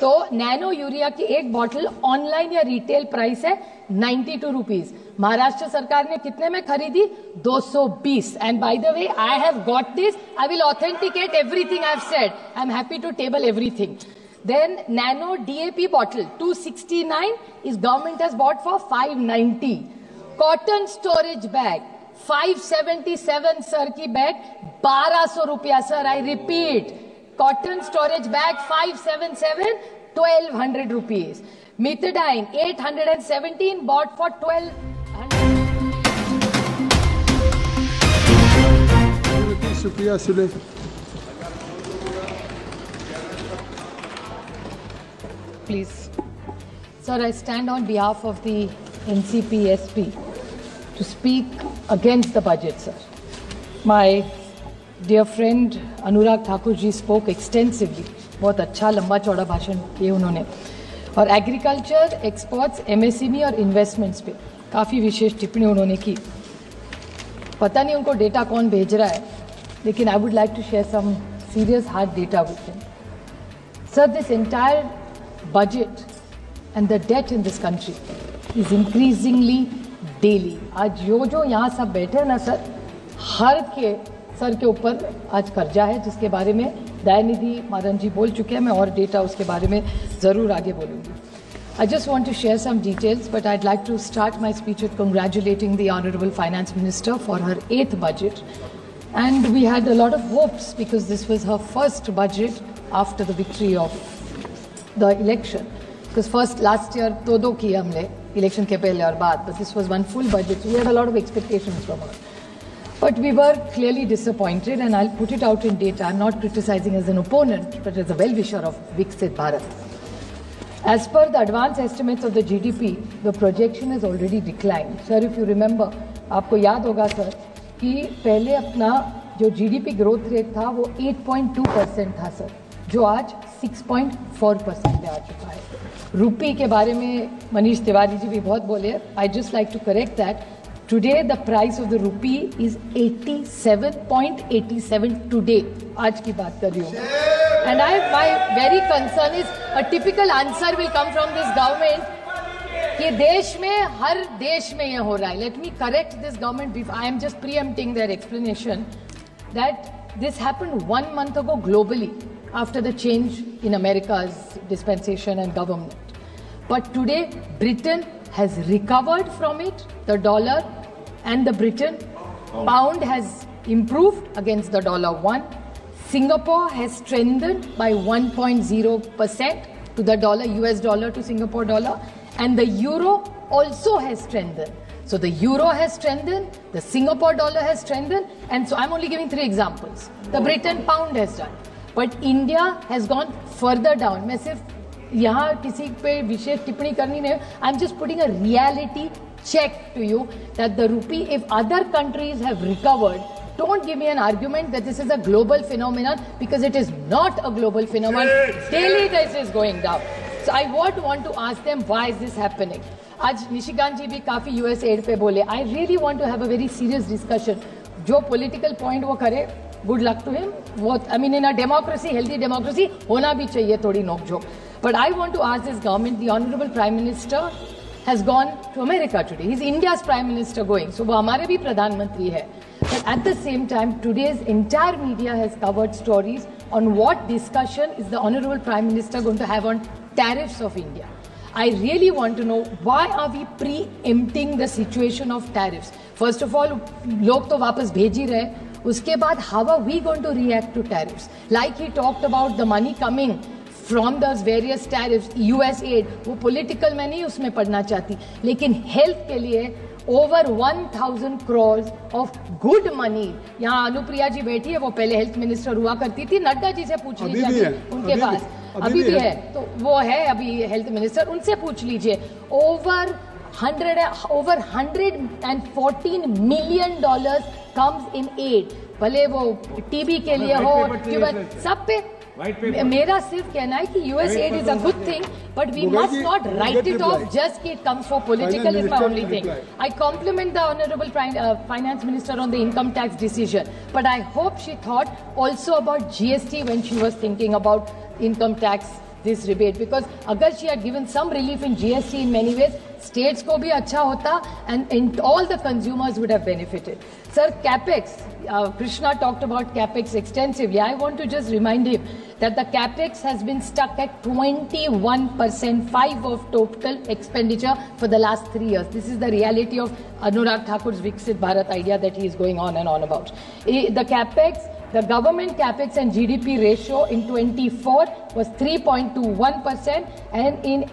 तो nano urea की एक बॉटल ऑनलाइन या रिटेल प्राइस है 92 रुपीज। महाराष्ट्र सरकार ने कितने में खरीदी? 220। And by the way I have got this, I will authenticate everything I have said, I am happy to table everything. Then nano DAP bottle 269 is government has bought for 590. Cotton storage bag 577 sir की bag 1200 रुपया sir, I repeat, cotton storage bag 577 1200 rupees. Methadone 817 bought for 1200. शुक्रिया Sule. Please. Sir, I stand on behalf of the NCP-SP to speak against the budget, sir. My dear friend Anurag Thakur ji spoke extensively. बहुत अच्छा लंबा चौड़ा भाषण किए उन्होंने, और agriculture, exports, MSME और इन्वेस्टमेंट्स पे काफ़ी विशेष टिप्पणी उन्होंने की। पता नहीं उनको डेटा कौन भेज रहा है, लेकिन I would like to share some serious hard data with him. Sir, this entire budget and the debt in this country is increasingly daily. आज जो यहाँ सब बैठे हैं ना सर, हर के सर के ऊपर आज कर्जा है, जिसके बारे में दयानिधि मारन जी बोल चुके हैं। मैं और डेटा उसके बारे में ज़रूर आगे बोलूँगी। I just want to share some details, but I'd like to start my speech with congratulating the Honorable Finance Minister for her 8th budget. And we had a lot of hopes because this was her first budget after the victory of the election. Because first last year दो किए हमने election के पहले और बाद, but this was one full budget, so we had a lot of expectations from her. But we were clearly disappointed, and I'll put it out in data. I'm not criticizing as an opponent, but as a well-wisher of Viksit Bharat. As per the advance estimates of the GDP, the projection has already declined. Sir, if you remember, आपको याद होगा sir कि पहले अपना जो GDP growth rate था वो 8.2% था सर, जो आज 6.4% पे आ चुका है। रुपी के बारे में मनीष तिवारी जी भी बहुत बोले। I just like to correct that today the price of the rupee is 87.87 today, आज की बात कर रही हूँ। And I my very concern is a typical answer will come from this government कि देश में, हर देश में ये हो रहा है। Let me correct this government, I am just preempting their explanation that this happened 1 month ago globally after the change in America's dispensation and government. But today, Britain has recovered from it, the dollar and the Britain pound has improved against the $1. Singapore has strengthened by 1.0% to the dollar, US dollar to Singapore dollar, and the euro also has strengthened. So the euro has strengthened, the Singapore dollar has strengthened, and so I'm only giving 3 examples. The Britain pound has done, but India has gone further down. मैं सिर्फ यहाँ किसी पे विशेष टिप्पणी करनी नहीं, I'm just putting a reality check to you that the rupee, if other countries have recovered, don't give me an argument that this is a global phenomenon, because it is not a global phenomenon. Daily this is going down. So I would want to ask them, why is this happening? आज निशिकांत जी भी काफ़ी US aid पे बोले। I really want to have a very serious discussion. जो political point वो करे, good luck to him. वो I mean in a democracy, healthy democracy होना भी चाहिए थोड़ी नोकझोंक। But I want to ask this government, the honourable prime minister has gone to America today, he is India's prime minister going, so वो हमारे भी प्रधानमंत्री है। But at the same time today's entire media has covered stories on what discussion is the honourable prime minister going to have on tariffs of India. I really want to know, why are we preempting the situation of tariffs? First of all, लोग तो वापस भेज ही रहे, उसके बाद how are we going to react to tariffs? Like he talked about the money coming from those various tariffs, US aid, वो political मैं नहीं उसमें पढ़ना चाहती, लेकिन health के लिए over 1000 crores of good money. यहाँ अनुप्रिया जी बैठी है, वो पहले हेल्थ मिनिस्टर हुआ करती थी, नड्डा जी से पूछ लीजिए उनके पास, अभी भी है, तो वो है अभी हेल्थ मिनिस्टर, उनसे पूछ लीजिए। Over 114 million dollars comes in aid, भले वो टीबी के लिए हो, सब पे मेरा सिर्फ कहना है कि US aid is a good thing, but we must not write it off just कि it comes for political is my only thing. I compliment the Honorable Finance Minister on the income tax decision, but I hope she thought also about GST when she was thinking about income tax this rebate, because agar she had given some relief in GST in many ways, states ko bhi acha hota and all the consumers would have benefited. Sir, capex, Krishna talked about capex extensively. I want to just remind him that the capex has been stuck at 21%, 5 of total expenditure for the last 3 years. This is the reality of Anurag Thakur's Viksit Bharat idea that he is going on and on about. The capex, the government capex and GDP ratio in 24 was 3.21%, and in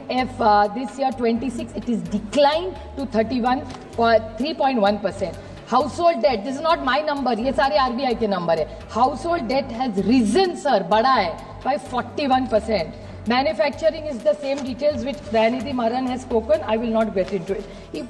this year 26 it is declined to 3.1%. Household debt, this is not my number, ये सारे RBI के number है. Household debt has risen, sir, बढ़ा है by 41%. Manufacturing is the same details which Dayanidhi Maran has spoken. I will not get into it.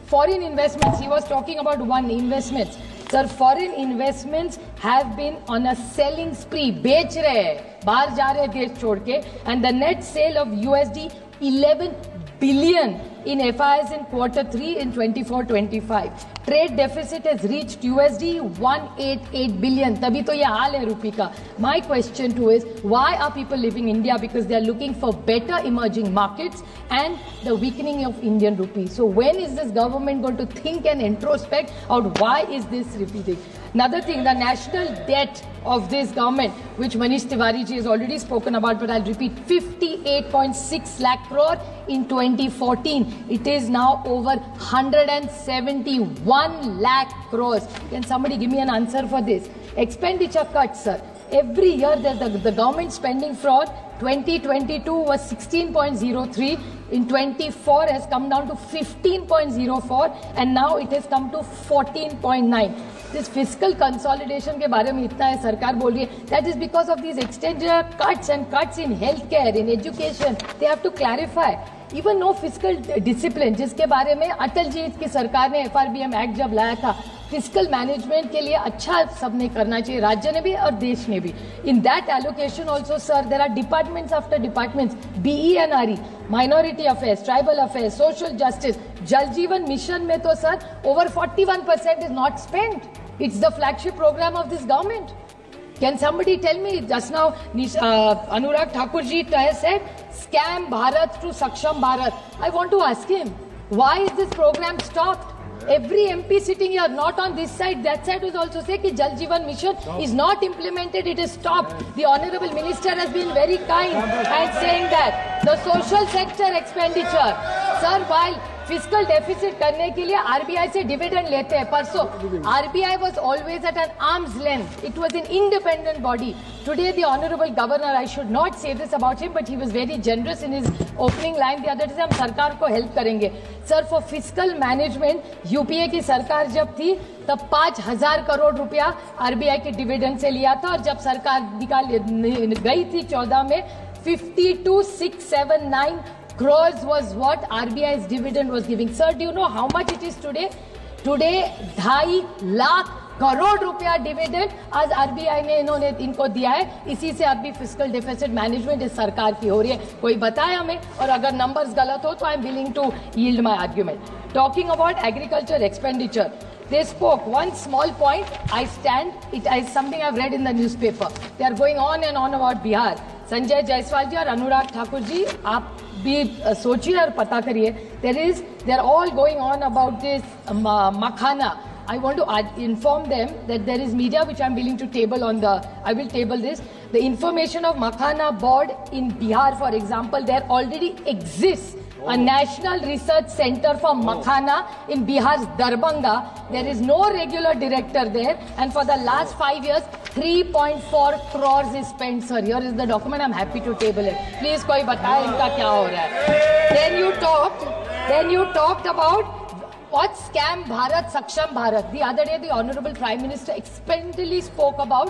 Foreign investments, he was talking about investments. Sir, foreign investments have been on a selling spree. बेच रहे हैं, बाहर जा रहे हैं देश छोड़ के, and the net sale of USD 11 billion in FIs in Q3 in 24-25. Trade deficit has reached USD 188 billion. तभी तो ये हाल है रुपये का. My question too is, why are people leaving India? Because they are looking for better emerging markets and the weakening of Indian rupee. So when is this government going to think and introspect out why is this repeating? Another thing, the national debt of this government, which Manish Tiwari ji has already spoken about, but I'll repeat, 58.6 lakh crore in 2014. It is now over 171 lakh crores. Can somebody give me an answer for this? Expenditure cuts, sir. Every year the government spending fraud, 2022 was 16.03, in 24 has come down to 15.04, and now it has come to 14.9. This fiscal consolidation के बारे में इतना है सरकार बोल रही है, that is because of these expenditure cuts and cuts in healthcare, in education. They have to clarify. Even no fiscal discipline, जिसके बारे में अटल जी की सरकार ने FRBM एक्ट जब लाया था, फिजिकल मैनेजमेंट के लिए अच्छा सबने करना चाहिए, राज्य ने भी और देश ने भी. In that allocation also sir there are departments after departments, BENRE, minority affairs, tribal affairs, social justice. Jal Jeevan mission में तो sir over 41% is not spent. It's the flagship programme of this government. Can somebody tell me, just now Anurag Thakur ji said scam Bharat to Saksham Bharat. I want to ask him, why is this program stopped? Every MP sitting here, not on this side, that side, will also say that Jal Jeevan Mission is not implemented, it is stopped. The Honourable Minister has been very kind and saying that the social sector expenditure, sir, while fiscal deficit करने के लिए RBI से dividend लेते हैं. परसों RBI was always at an arms length. It was an independent body. Today the honourable governor, I should not say this about him, but he was very generous in his opening line the other day. हम सरकार को help करेंगे sir for fiscal management. UPA की सरकार जब थी तब 5,000 करोड़ रुपया आरबीआई के डिविडेंड से लिया था, और जब सरकार गई थी 14 में 52,679 crores was what RBI's dividend was giving. Sir, do you know how much it is today? Today 2.5 lakh crore रुपया डिविडेंड आज आरबीआई ने इनको दिया है. इसी से अभी फिजिकल डेफिसिट मैनेजमेंट इस सरकार की हो रही है. कोई बताए हमें, और अगर नंबर्स गलत हो तो I am willing to yield my argument. Talking about agriculture expenditure, they spoke one small point. I stand, it is something I've read in the newspaper. They are going on and on about Bihar. Sanjay Jaiswal ji और अनुराग ठाकुर जी, आप भी सोचिए और पता करिए. they are all going on about this makhana. I want to inform them that there is media which I am willing to table on I will table this. The information of Makhana board in Bihar, for example, there already exists a national research center for makhana in Bihar's Darbhanga. There is no regular director there, and for the last 5 years 3.4 crores is spent, sir. Here is the document. I'm happy to table it. Please कोई बताए इनका क्या हो रहा है. Then you talked about what scam Bharat, Saksham Bharat. The other day the Honourable Prime Minister explicitly spoke about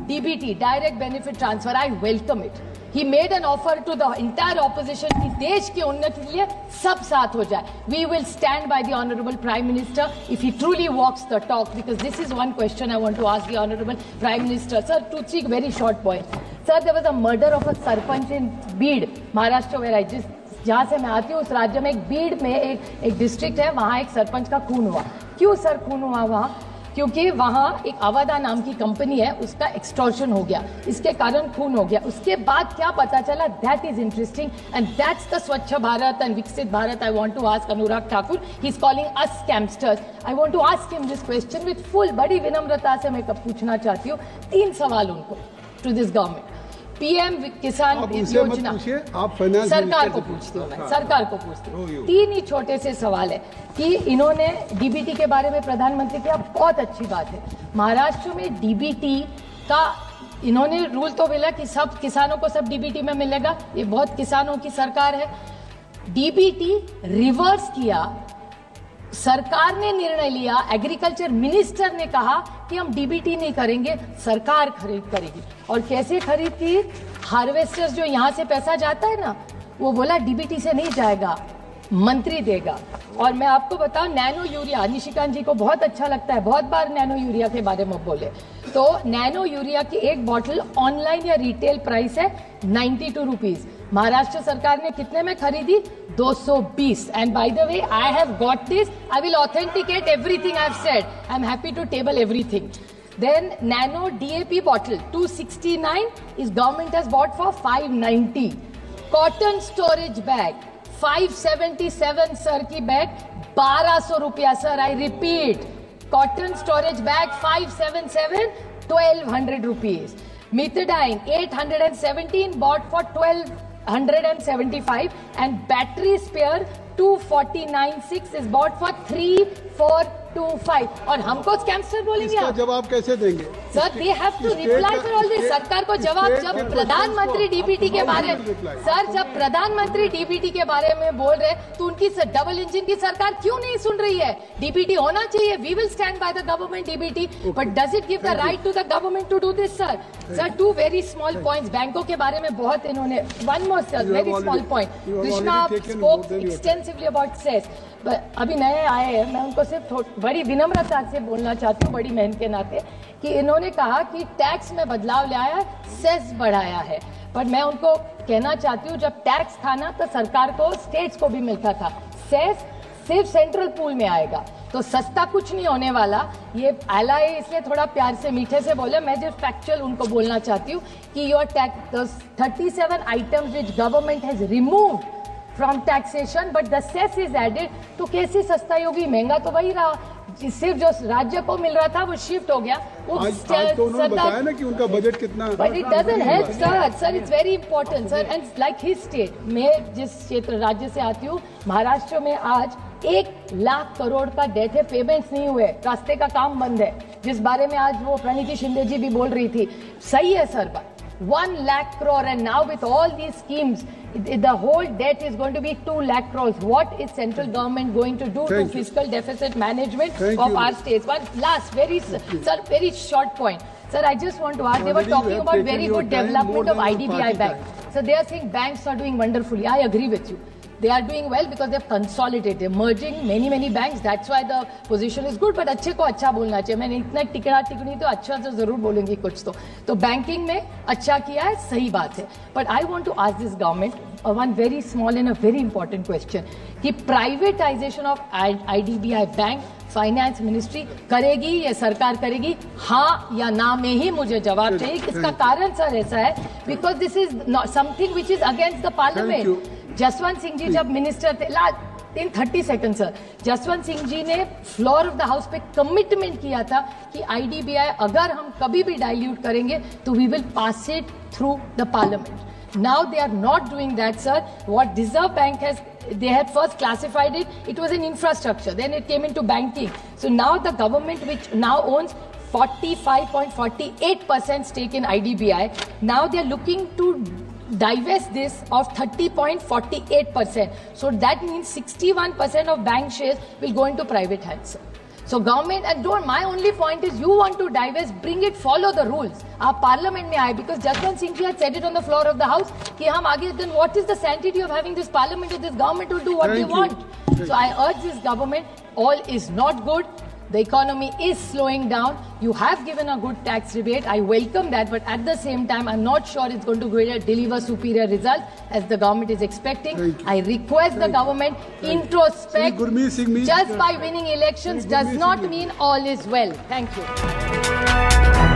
DBT, direct benefit transfer. I welcome it. He made an offer to the entire opposition कि देश की उन्नति के लिए सब साथ हो जाए. We will stand by the Honourable Prime Minister if he truly walks the talk, because this is one question I want to ask the Honourable Prime Minister. Sir, 2-3 very short points. Sir, there was a murder of a sarpanch in Beed, Maharashtra, where I just जहाँ से मैं आती हूँ उस राज्य में एक बीड में एक डिस्ट्रिक्ट है, वहाँ एक सरपंच का खून हुआ. क्यों सर खून हुआ वहाँ? क्योंकि वहाँ एक अवादा नाम की कंपनी है, उसका एक्सटॉर्शन हो गया, इसके कारण खून हो गया। उसके बाद क्या पता चला, that is interesting and that's the Swachh Bharat and Viksit Bharat. I want to ask Anurag Thakur, he is calling us scamsters. I want to ask him this question with full, बड़ी विनम्रता से मैं पूछना चाहती हूँ 3 सवाल उनको टू दिस गवर्नमेंट। पीएम किसान योजना, आप फाइनेंस सरकार को पूछती हूँ, मैं सरकार को पूछती हूँ। 3 ही छोटे से सवाल है कि इन्होंने डीबीटी के बारे में प्रधानमंत्री किया, बहुत अच्छी बात है। महाराष्ट्र में डीबीटी का इन्होंने रूल तो मिला कि सब किसानों को सब डीबीटी में मिलेगा, ये बहुत किसानों की सरकार है। डीबीटी रिवर्स किया, सरकार ने निर्णय लिया, एग्रीकल्चर मिनिस्टर ने कहा कि हम डीबीटी नहीं करेंगे, सरकार खरीद करेगी। और कैसे खरीद की? हार्वेस्टर्स जो यहां से पैसा जाता है ना, वो बोला डीबीटी से नहीं जाएगा, मंत्री देगा। और मैं आपको बताऊं, नैनो यूरिया, निशिकांत जी को बहुत अच्छा लगता है, बहुत बार नैनो यूरिया के बारे में बोले, तो नैनो यूरिया की एक बॉटल ऑनलाइन या रिटेल प्राइस है 92 रुपीज। महाराष्ट्र सरकार ने कितने में खरीदी? 220। And by the way, I have got this, I will authenticate everything I have said, I am happy to table everything. Then nano DAP bottle 269 is government has bought for 590. Cotton storage bag 577 sir की bag 1200 रुपया sir, I repeat, cotton storage bag 577 1200 rupees. Methadone 817 bought for 1275 and battery spare 249.6 is bought for 3425. और हमको scamster बोलेंगे आप? जवाब कैसे देंगे sir? They have to reply for all this. सरकार को जवाब, जब प्रधानमंत्री डीबीटी के बारे में, सर जब प्रधानमंत्री डीबीटी के बारे में बोल रहे तो उनकी डबल इंजन की सरकार क्यों नहीं सुन रही है? डीबीटी होना चाहिए, we will stand by the government DBT, but does it give the right to the government to do this? Sir sir 2 very small points, बैंकों के बारे में बहुत इन्होंने, one more sir very small point, Krishna spoke extensively about cess. अभी नए आए हैं, मैं उनको सिर्फ बड़ी विनम्रता से बोलना चाहती हूँ, बड़ी बहन के नाते, कि इन्होंने कहा कि टैक्स में बदलाव लाया, सेस बढ़ाया है, पर मैं उनको कहना चाहती हूँ जब टैक्स था ना तो सरकार को, स्टेट्स को भी मिलता था, सेस सिर्फ सेंट्रल पूल में आएगा, तो सस्ता कुछ नहीं होने वाला। ये आला है इसलिए थोड़ा प्यार से मीठे से बोले, मैं जो फैक्चुअल उनको बोलना चाहती हूँ कि your tax 37 items which government has removed from taxation but the cess is added, तो कैसे सस्ता होगी? महंगा तो वही रहा, सिर्फ जो राज्य को मिल रहा था वो शिफ्ट हो गया। वो आज तो उन्होंने बताया ना कि उनका बजट कितना, but it doesn't help sir. Sir it's very important sir, and like his state, मैं जिस क्षेत्र राज्य से आती हूँ, महाराष्ट्र में आज 1 लाख करोड़ का डेट है, पेमेंट्स नहीं हुए, रास्ते का काम बंद है, जिस बारे में आज वो प्रणीति शिंदे जी भी बोल रही थी। सही है सर, बात 1 lakh crore, and now with all these schemes, the whole debt is going to be 2 lakh crores. What is central government going to do to fiscal deficit management of our states? One last, very short point. Sir, I just want to ask, they were talking about very good development of IDBI Bank. So they are saying banks are doing wonderfully. I agree with you. They are doing well because they've consolidated, merging many banks. That's why the position is good. But अच्छे को अच्छा बोलना चाहिए। मैंने इतना टिकनी तो अच्छा तो जरूर बोलूंगी कुछ तो बैंकिंग में अच्छा किया है, सही बात है। But I want to ask this government one very small and a very important question कि privatisation of IDBI bank finance ministry करेगी या सरकार करेगी? हाँ या ना में ही मुझे जवाब चाहिए। इसका कारण सर ऐसा है, because this is something which is against the parliament. Jaswant Singh ji जब मिनिस्टर थे, in 30 second sir, Jaswant Singh ji ने फ्लोर ऑफ द हाउस पे कमिटमेंट किया था कि IDBI अगर हम कभी भी डाइल्यूट करेंगे तो we will pass it through the parliament. Now they are not doing that, sir. What Reserve Bank has, they had first classified it, it was in infrastructure, then it came into banking. So now the government, which now owns 45.48% stake in IDBI, now they are looking to divest this of 30.48%. So that means 61% of bank shares will go into private hands, sir. So government, and don't, my only point is you want to divest, bring it, follow the rules. आप parliament में आए, because Jaswant Singh ji had said it on the floor of the house कि हम आगे, then what is the sanctity of having this parliament if this government will do what they want? So I urge this government, all is not good. The economy is slowing down. You have given a good tax rebate. I welcome that. But at the same time, I'm not sure it's going to deliver superior result as the government is expecting. I request the government introspect. Just by winning elections does not mean all is well. Thank you.